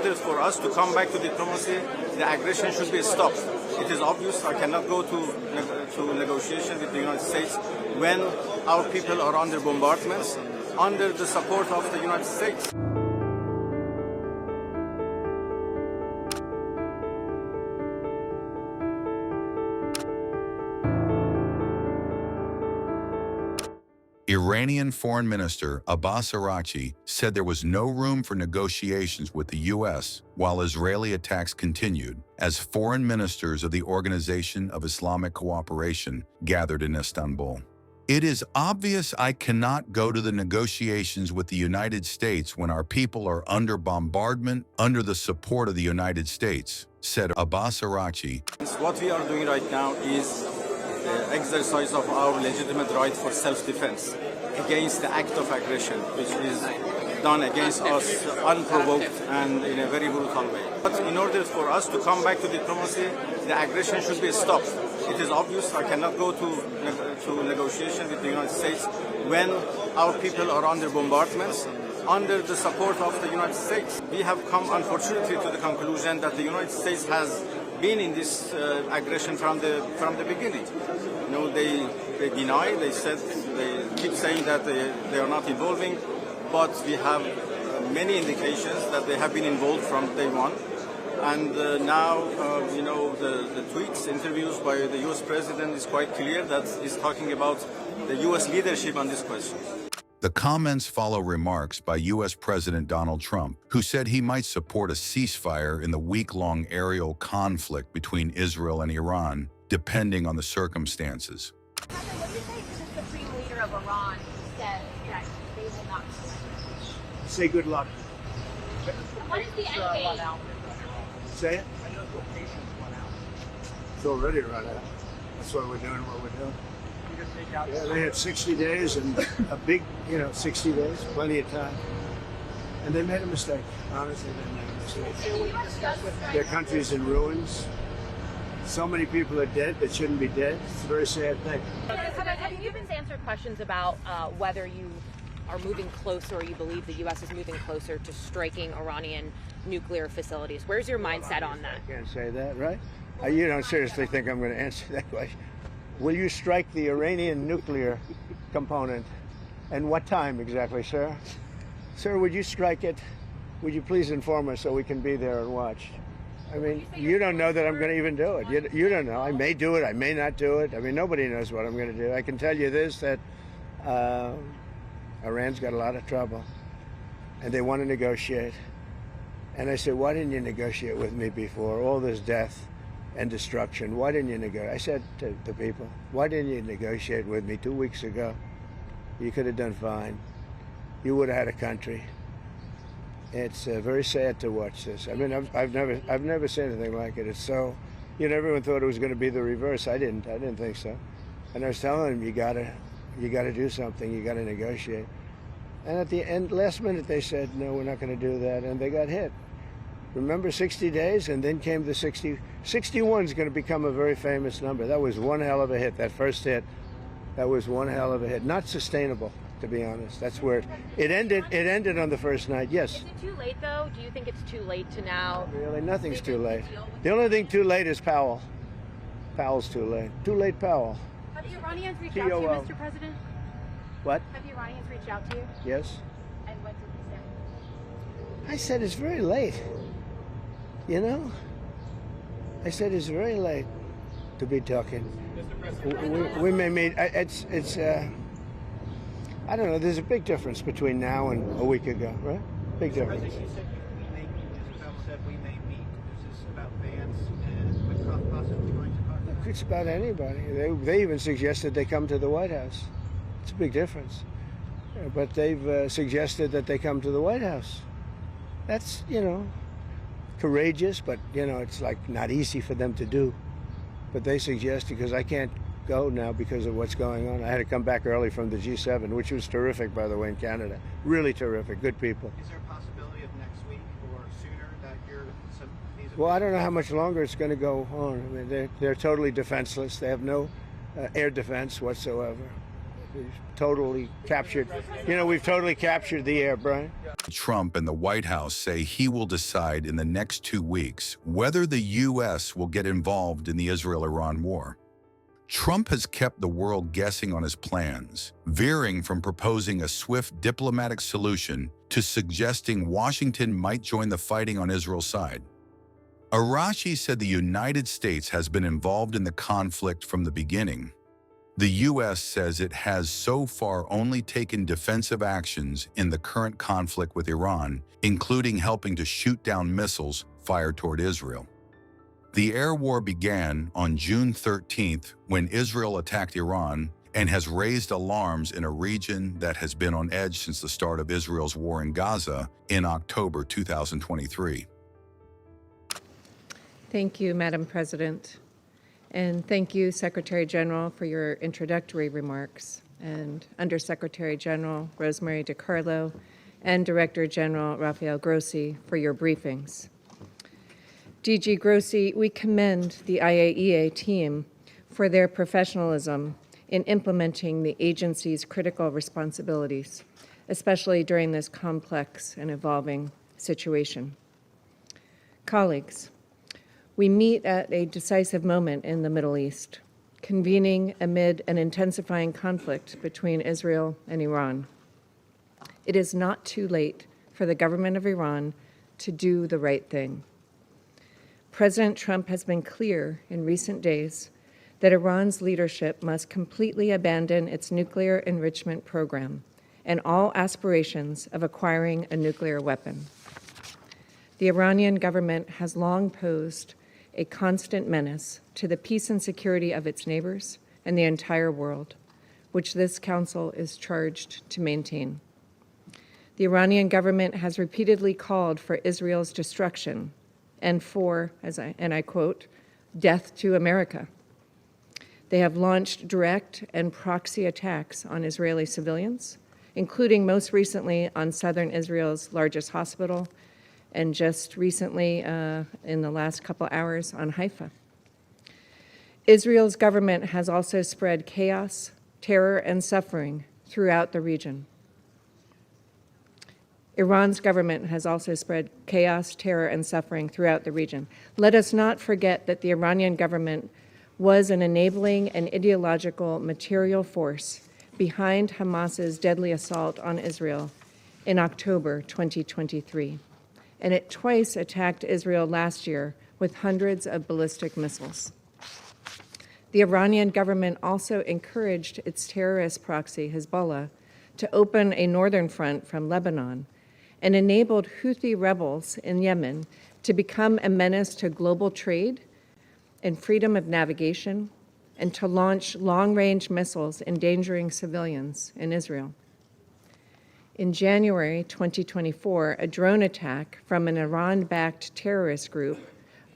order for us to come back to diplomacy, the aggression should be stopped. It is obvious I cannot go to negotiation with the United States when our people are under bombardments, under the support of the United States. Iranian Foreign Minister Abbas Araqchi said there was no room for negotiations with the U.S. while Israeli attacks continued, as foreign ministers of the Organization of Islamic Cooperation gathered in Istanbul. "It is obvious I cannot go to the negotiations with the United States when our people are under bombardment under the support of the United States," said Abbas Araqchi. What we are doing right now is exercise of our legitimate right for self-defense against the act of aggression, which is done against us unprovoked and in a very brutal way. But in order for us to come back to diplomacy, the aggression should be stopped. It is obvious I cannot go to negotiation with the United States when our people are under bombardments, under the support of the United States. We have come, unfortunately, to the conclusion that the United States has been in this aggression from the beginning. You know, they deny, they keep saying that they are not involving, but we have many indications that they have been involved from day one. And now, you know, the tweets, interviews by the U.S. President is quite clear that he's talking about the U.S. leadership on this question. The comments follow remarks by U.S. President Donald Trump, who said he might support a ceasefire in the week-long aerial conflict between Israel and Iran, depending on the circumstances. What did you say to the Supreme Leader of Iran said that they will not? Say good luck. What is the end game? Say it? It's already run out. That's why we're doing what we're doing. Yeah, they had 60 days and a big, 60 days, plenty of time. And they made a mistake. Honestly, they made a mistake. Their country's in ruins. So many people are dead that shouldn't be dead. It's a very sad thing. Have you been answered questions about whether you are moving closer, or you believe the U.S. is moving closer to striking Iranian nuclear facilities? Where's your mindset on that? I can't say that, right? You don't seriously think I'm going to answer that question? Will you strike the Iranian nuclear component? And what time exactly, sir? Sir, would you strike it? Would you please inform us so we can be there and watch? I mean, you don't know that I'm going to even do it. You don't know. I may do it. I may not do it. I mean, nobody knows what I'm going to do. I can tell you this, that Iran's got a lot of trouble, and they want to negotiate. And I said, why didn't you negotiate with me before? All this death and destruction. Why didn't you negotiate? I said to the people, why didn't you negotiate with me 2 weeks ago? You could have done fine. You would have had a country. It's very sad to watch this. I mean, I've never seen anything like it. It's so, everyone thought it was going to be the reverse. I didn't think so. And I was telling them, you gotta do something. You gotta negotiate. And at the end, last minute, they said, no, we're not going to do that, and they got hit. Remember 60 days, and then came the 60. 61 is going to become a very famous number. That was one hell of a hit. That first hit, that was one hell of a hit. Not sustainable, to be honest. That's where it ended. It ended on the first night. Yes. Is it too late, though? Do you think it's too late to now? Really, nothing's too late. The only thing too late is Powell. Powell's too late. Too late, Powell. Have the Iranians reached out to you, Mr. President? What? Have the Iranians reached out to you? Yes. And what did you say? I said it's very late. I said it's very late to be talking. We may meet. It's. I don't know. There's a big difference between now and a week ago, right? Big difference. President, you said we may meet. Isabel said we may meet. Is this about Vance and with Trump possibly going to talk? Look, it's about anybody. They even suggested they come to the White House. It's a big difference. But they've suggested that they come to the White House. That's, courageous, but, it's like not easy for them to do. But they suggested, because I can't go now because of what's going on. I had to come back early from the G7, which was terrific, by the way, in Canada. Really terrific, good people. Is there a possibility of next week or sooner that you're... Well, I don't know how much longer it's going to go on. I mean, they're totally defenseless. They have no air defense whatsoever. We've totally captured, we've totally captured the air, Brian. Trump and the White House say he will decide in the next 2 weeks whether the U.S. will get involved in the Israel-Iran war. Trump has kept the world guessing on his plans, veering from proposing a swift diplomatic solution to suggesting Washington might join the fighting on Israel's side. Araqchi said the United States has been involved in the conflict from the beginning. The U.S. says it has so far only taken defensive actions in the current conflict with Iran, including helping to shoot down missiles fired toward Israel. The air war began on June 13th when Israel attacked Iran and has raised alarms in a region that has been on edge since the start of Israel's war in Gaza in October 2023. Thank you, Madam President. And thank you, Secretary General, for your introductory remarks, and Undersecretary General Rosemary DiCarlo and Director General Rafael Grossi for your briefings. DG Grossi, we commend the IAEA team for their professionalism in implementing the agency's critical responsibilities, especially during this complex and evolving situation. Colleagues, we meet at a decisive moment in the Middle East, convening amid an intensifying conflict between Israel and Iran. It is not too late for the government of Iran to do the right thing. President Trump has been clear in recent days that Iran's leadership must completely abandon its nuclear enrichment program and all aspirations of acquiring a nuclear weapon. The Iranian government has long posed a constant menace to the peace and security of its neighbors and the entire world, which this council is charged to maintain. The Iranian government has repeatedly called for Israel's destruction and for, and I quote, death to America. They have launched direct and proxy attacks on Israeli civilians, including most recently on southern Israel's largest hospital, and just recently, in the last couple hours, on Haifa. Israel's government has also spread chaos, terror, and suffering throughout the region. Iran's government has also spread chaos, terror, and suffering throughout the region. Let us not forget that the Iranian government was an enabling and ideological material force behind Hamas's deadly assault on Israel in October 2023. And it twice attacked Israel last year with hundreds of ballistic missiles. The Iranian government also encouraged its terrorist proxy, Hezbollah, to open a northern front from Lebanon and enabled Houthi rebels in Yemen to become a menace to global trade and freedom of navigation, and to launch long-range missiles endangering civilians in Israel. In January 2024, a drone attack from an Iran-backed terrorist group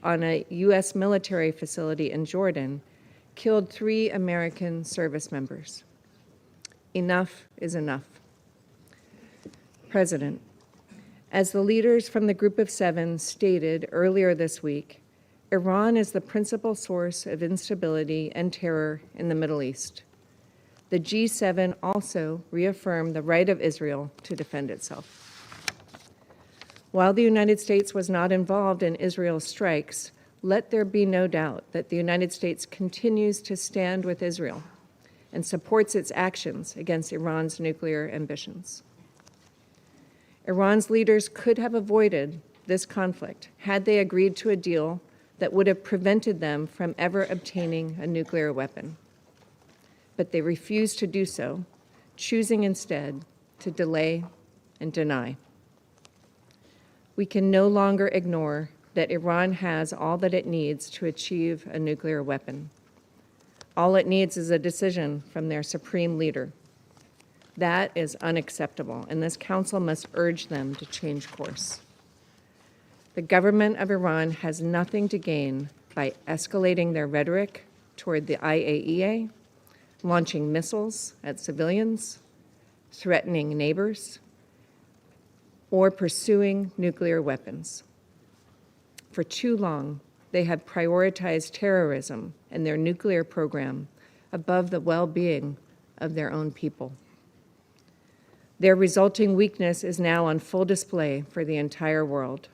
on a U.S. military facility in Jordan killed 3 American service members. Enough is enough. President, as the leaders from the Group of 7 stated earlier this week, Iran is the principal source of instability and terror in the Middle East. The G7 also reaffirmed the right of Israel to defend itself. While the United States was not involved in Israel's strikes, let there be no doubt that the United States continues to stand with Israel and supports its actions against Iran's nuclear ambitions. Iran's leaders could have avoided this conflict had they agreed to a deal that would have prevented them from ever obtaining a nuclear weapon. But they refused to do so, choosing instead to delay and deny. We can no longer ignore that Iran has all that it needs to achieve a nuclear weapon. All it needs is a decision from their supreme leader. That is unacceptable, and this council must urge them to change course. The government of Iran has nothing to gain by escalating their rhetoric toward the IAEA, launching missiles at civilians, threatening neighbors, or pursuing nuclear weapons. For too long, they have prioritized terrorism and their nuclear program above the well-being of their own people. Their resulting weakness is now on full display for the entire world.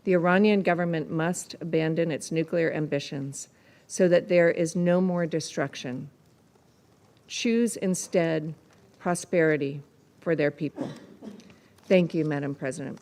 The Iranian government must abandon its nuclear ambitions so that there is no more destruction. Choose instead prosperity for their people. Thank you, Madam President.